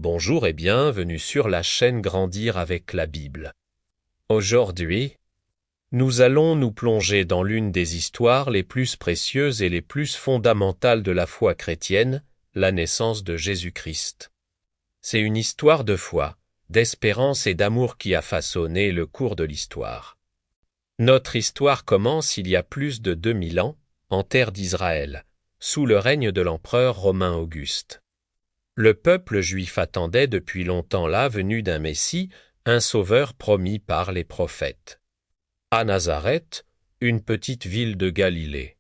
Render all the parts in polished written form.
Bonjour et bienvenue sur la chaîne Grandir avec la Bible. Aujourd'hui, nous allons nous plonger dans l'une des histoires les plus précieuses et les plus fondamentales de la foi chrétienne, la naissance de Jésus-Christ. C'est une histoire de foi, d'espérance et d'amour qui a façonné le cours de l'histoire. Notre histoire commence il y a plus de 2000 ans, en terre d'Israël, sous le règne de l'empereur romain Auguste. Le peuple juif attendait depuis longtemps la venue d'un Messie, un sauveur promis par les prophètes. À Nazareth, une petite ville de Galilée,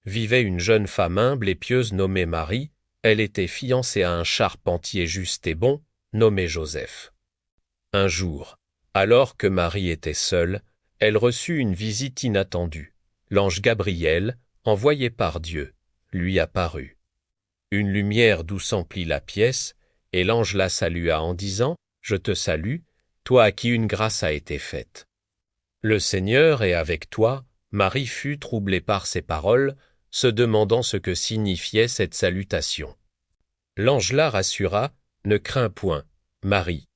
vivait une jeune femme humble et pieuse nommée Marie. Elle était fiancée à un charpentier juste et bon, nommé Joseph. Un jour, alors que Marie était seule, elle reçut une visite inattendue. L'ange Gabriel, envoyé par Dieu, lui apparut. Une lumière douce emplit la pièce, et l'ange la salua en disant « Je te salue, toi à qui une grâce a été faite. » Le Seigneur est avec toi. Marie fut troublée par ces paroles, se demandant ce que signifiait cette salutation. L'ange la rassura « Ne crains point, Marie,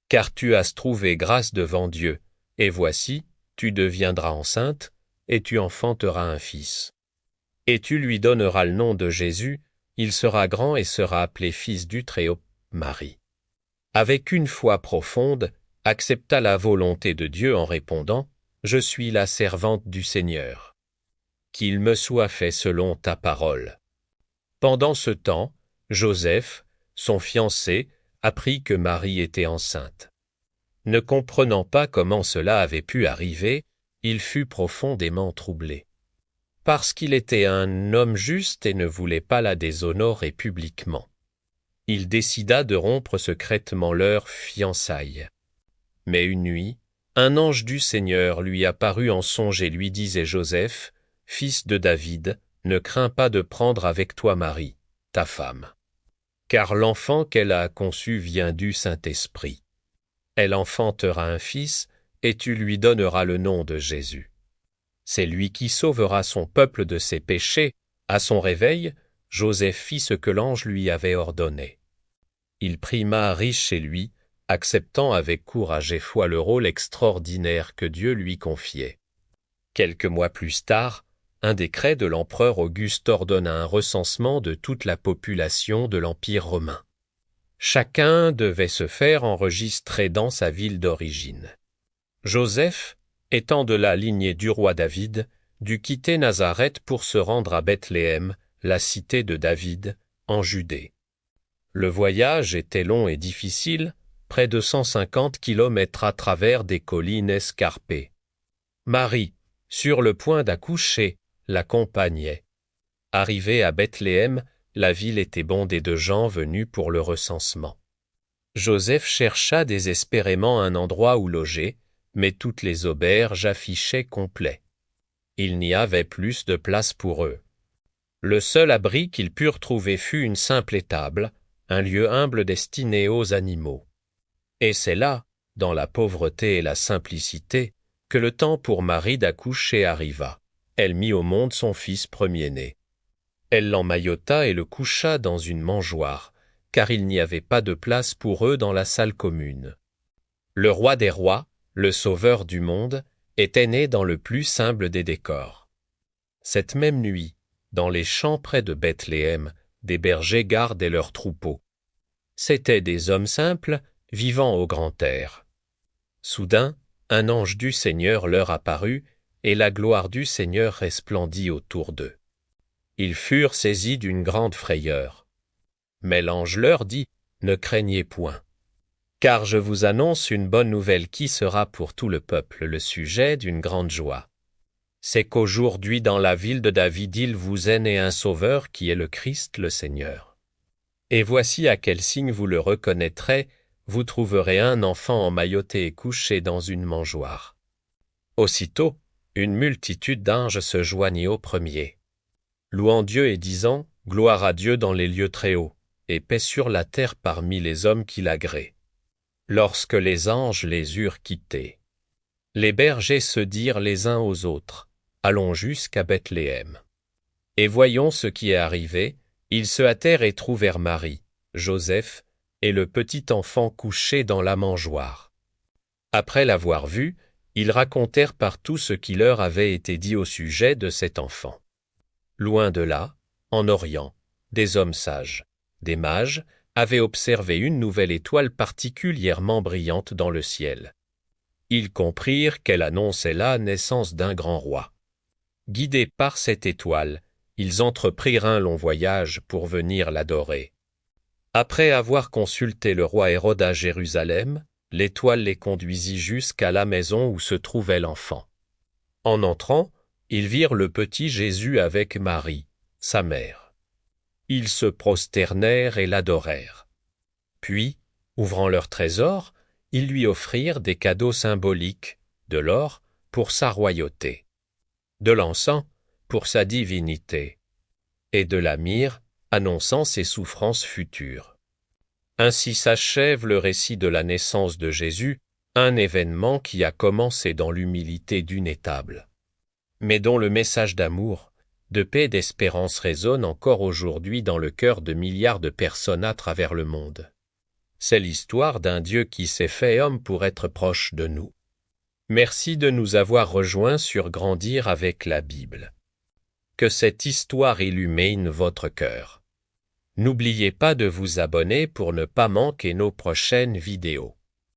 car tu as trouvé grâce devant Dieu, et voici, tu deviendras enceinte, et tu enfanteras un fils. Et tu lui donneras le nom de Jésus, il sera grand et sera appelé fils du Très-Haut. » Marie, avec une foi profonde, accepta la volonté de Dieu en répondant « Je suis la servante du Seigneur. Qu'il me soit fait selon ta parole. » Pendant ce temps, Joseph, son fiancé, apprit que Marie était enceinte. Ne comprenant pas comment cela avait pu arriver, il fut profondément troublé. Parce qu'il était un homme juste et ne voulait pas la déshonorer publiquement. Il décida de rompre secrètement leur fiançailles. Mais une nuit, un ange du Seigneur lui apparut en songe et lui disait « Joseph, fils de David, ne crains pas de prendre avec toi Marie, ta femme. Car l'enfant qu'elle a conçu vient du Saint-Esprit. Elle enfantera un fils, et tu lui donneras le nom de Jésus. C'est lui qui sauvera son peuple de ses péchés. » À son réveil, Joseph fit ce que l'ange lui avait ordonné. Il prit Marie chez lui, acceptant avec courage et foi le rôle extraordinaire que Dieu lui confiait. Quelques mois plus tard, un décret de l'empereur Auguste ordonna un recensement de toute la population de l'Empire romain. Chacun devait se faire enregistrer dans sa ville d'origine. Joseph, étant de la lignée du roi David, dut quitter Nazareth pour se rendre à Bethléem, la cité de David, en Judée. Le voyage était long et difficile, près de 150 kilomètres à travers des collines escarpées. Marie, sur le point d'accoucher, l'accompagnait. Arrivée à Bethléem, la ville était bondée de gens venus pour le recensement. Joseph chercha désespérément un endroit où loger, mais toutes les auberges affichaient complet. Il n'y avait plus de place pour eux. Le seul abri qu'ils purent trouver fut une simple étable, un lieu humble destiné aux animaux. Et c'est là, dans la pauvreté et la simplicité, que le temps pour Marie d'accoucher arriva. Elle mit au monde son fils premier-né. Elle l'emmaillota et le coucha dans une mangeoire, car il n'y avait pas de place pour eux dans la salle commune. Le roi des rois, le sauveur du monde, était né dans le plus simple des décors. Cette même nuit, dans les champs près de Bethléem, des bergers gardaient leurs troupeaux. C'étaient des hommes simples, vivant au grand air. Soudain, un ange du Seigneur leur apparut, et la gloire du Seigneur resplendit autour d'eux. Ils furent saisis d'une grande frayeur. Mais l'ange leur dit « Ne craignez point, car je vous annonce une bonne nouvelle qui sera pour tout le peuple le sujet d'une grande joie. C'est qu'aujourd'hui dans la ville de David il vous est né un sauveur qui est le Christ le Seigneur. Et voici à quel signe vous le reconnaîtrez, vous trouverez un enfant emmailloté et couché dans une mangeoire. » Aussitôt, une multitude d'anges se joignit au premier, louant Dieu et disant « Gloire à Dieu dans les lieux très hauts, et paix sur la terre parmi les hommes qui l'agréent. » Lorsque les anges les eurent quittés, les bergers se dirent les uns aux autres « Allons jusqu'à Bethléem. » Et voyons ce qui est arrivé, ils se hâtèrent et trouvèrent Marie, Joseph et le petit enfant couché dans la mangeoire. Après l'avoir vu, ils racontèrent partout ce qui leur avait été dit au sujet de cet enfant. Loin de là, en Orient, des hommes sages, des mages, avaient observé une nouvelle étoile particulièrement brillante dans le ciel. Ils comprirent qu'elle annonçait la naissance d'un grand roi. Guidés par cette étoile, ils entreprirent un long voyage pour venir l'adorer. Après avoir consulté le roi Hérode à Jérusalem, l'étoile les conduisit jusqu'à la maison où se trouvait l'enfant. En entrant, ils virent le petit Jésus avec Marie, sa mère. Ils se prosternèrent et l'adorèrent. Puis, ouvrant leur trésor, ils lui offrirent des cadeaux symboliques, de l'or pour sa royauté, de l'encens pour sa divinité, et de la myrrhe annonçant ses souffrances futures. Ainsi s'achève le récit de la naissance de Jésus, un événement qui a commencé dans l'humilité d'une étable, mais dont le message d'amour, de paix et d'espérance résonne encore aujourd'hui dans le cœur de milliards de personnes à travers le monde. C'est l'histoire d'un Dieu qui s'est fait homme pour être proche de nous. Merci de nous avoir rejoints sur Grandir avec la Bible. Que cette histoire illumine votre cœur. N'oubliez pas de vous abonner pour ne pas manquer nos prochaines vidéos.